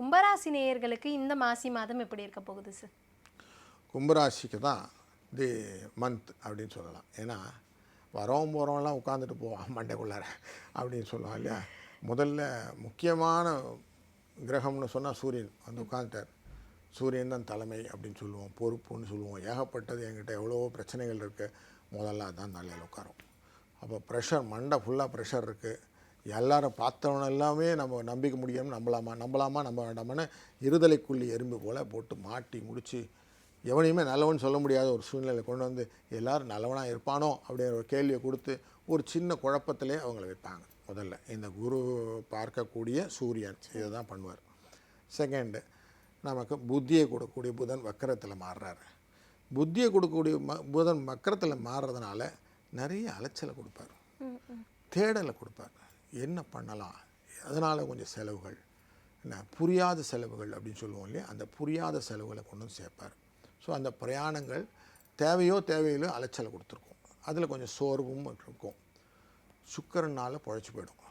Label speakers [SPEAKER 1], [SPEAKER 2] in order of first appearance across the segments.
[SPEAKER 1] கும்பராசி நேயர்களுக்கு இந்த மாசி மாதம் எப்படி இருக்க போகுது சார்?
[SPEAKER 2] கும்பராசிக்கு தான் தி மந்த் அப்படின்னு சொல்லலாம். ஏன்னா வரவும் போகிறவங்களாம் உட்காந்துட்டு போவான் மண்டைக்குள்ளார அப்படின்னு சொல்லுவான் இல்லையா. முதல்ல முக்கியமான கிரகம்னு சொன்னால் சூரியன் வந்து உட்காந்துட்டார். சூரியன் தான் தலைமை அப்படின்னு சொல்லுவோம், பொறுப்புன்னு சொல்லுவோம். ஏகப்பட்டது என்கிட்ட எவ்வளோ பிரச்சனைகள் இருக்குது, முதல்ல அதுதான் தலையில் உட்காரும். அப்போ ப்ரெஷர், மண்டை ஃபுல்லாக ப்ரெஷர் இருக்குது. எல்லாரும் பார்த்தவன எல்லாமே நம்ம நம்பிக்க முடியும், நம்ப வேண்டாமான்னு இருதலைக்குள்ளி எறும்பு போல் போட்டு மாட்டி முடித்து எவனையுமே நல்லவன் சொல்ல முடியாத ஒரு சூழ்நிலை கொண்டு வந்து எல்லோரும் நல்லவனாக இருப்பானோ அப்படிங்கிற ஒரு கேள்வியை கொடுத்து ஒரு சின்ன குழப்பத்திலே அவங்கள வைப்பாங்க. முதல்ல இந்த குரு பார்க்கக்கூடிய சூரியன் இதை தான் பண்ணுவார். செகண்டு, நமக்கு புத்தியை கொடுக்கக்கூடிய புதன் வக்கரத்தில் மாறுறாரு. புத்தியை கொடுக்கக்கூடிய புதன் வக்கரத்தில் மாறுறதுனால நிறைய அலைச்சலை கொடுப்பார், தேடலை கொடுப்பார். என்ன பண்ணலாம், அதனால் கொஞ்சம் செலவுகள், என்ன புரியாத செலவுகள் அப்படின்னு சொல்லுவோம் இல்லையா, அந்த புரியாத செலவுகளை கொண்டு வந்து சேர்ப்பார். ஸோ அந்த பிரயாணங்கள் தேவையில்லையோ அலைச்சலை கொடுத்துருக்கோம். அதில் கொஞ்சம் சோர்வும் இருக்கும். சுக்கரனால் பொழைச்சி போயிடும்,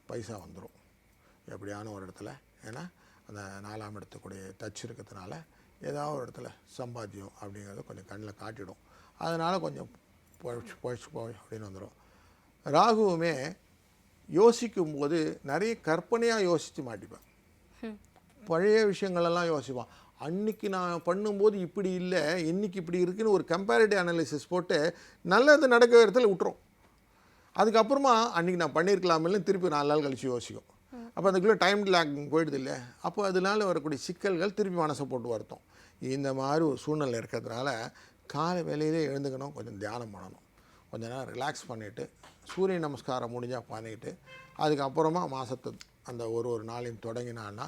[SPEAKER 2] பைசா வந்துடும் எப்படியான ஒரு இடத்துல. ஏன்னா அந்த 4ஆம் இடத்துக்குடைய டச் இருக்கிறதுனால ஏதாவது ஒரு இடத்துல சம்பாத்தியம் அப்படிங்கிறத கொஞ்சம் கண்ணில் காட்டிடும். அதனால் கொஞ்சம் பொழைச்சி போய் அப்படின்னு வந்துடும். ராகுவுமே யோசிக்கும்போது நிறைய கற்பனையாக யோசித்து மாட்டிப்பேன். பழைய விஷயங்களெல்லாம் யோசிப்பான். அன்றைக்கி நான் பண்ணும்போது இப்படி இல்லை, இன்றைக்கி இப்படி இருக்குதுன்னு ஒரு கம்பேரிட்டிவ் அனாலிசிஸ் போட்டு நல்லது நடக்கிற இடத்துல விட்டுரும். அதுக்கப்புறமா அன்றைக்கி நான் பண்ணியிருக்கலாமில்னு திருப்பி 4 நாள் கழித்து யோசிக்கும். அப்போ அதுக்குள்ளே டைம் லேக் போயிடுது இல்லை. அப்போ அதனால வரக்கூடிய சிக்கல்கள் திருப்பி மனசை போட்டு வருத்தம். இந்த மாதிரி ஒரு சூழ்நிலை இருக்கிறதுனால காலை வேலையிலே எழுந்துக்கணும், கொஞ்சம் தியானம் பண்ணணும், கொஞ்ச நேரம் ரிலாக்ஸ் பண்ணிவிட்டு சூரிய நமஸ்காரம் முடிஞ்சால் பண்ணிவிட்டு அதுக்கப்புறமா மாதத்து அந்த ஒரு நாளையும் தொடங்கினான்னா,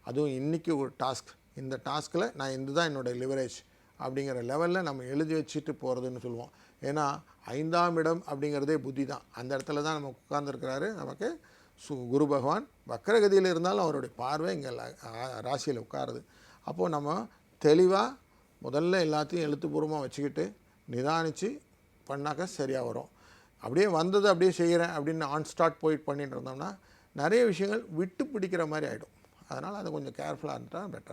[SPEAKER 2] அதுவும் இன்றைக்கி ஒரு டாஸ்க், இந்த டாஸ்கில் நான் இதுதான் என்னோடய லிவரேஜ் அப்படிங்கிற லெவலில் நம்ம எழுதி வச்சுட்டு போகிறதுன்னு சொல்லுவோம். ஏன்னா 5ஆம் இடம் அப்படிங்கிறதே புத்தி தான். அந்த இடத்துல தான் நம்ம உட்கார்ந்துருக்கிறாரு நமக்கு குரு பகவான். வக்கரகதியில் இருந்தாலும் அவருடைய பார்வை இங்கே ராசியில் உட்காருது. அப்போது நம்ம தெளிவாக முதல்ல எல்லாத்தையும் எழுத்துப்பூர்வமாக வச்சுக்கிட்டு நிதானித்து பண்ணாக்க சரியாக வரும். அப்படியே வந்தது அப்படியே செய்கிறேன் அப்படின்னு ஆன் ஸ்டார்ட் போயிட்டு பண்ணிட்டு இருந்தோம்னா நிறைய விஷயங்கள் விட்டு பிடிக்கிற மாதிரி ஆகிடும். அதனால் அதை கொஞ்சம் கேர்ஃபுல்லாக இருந்தால் பெட்டர்.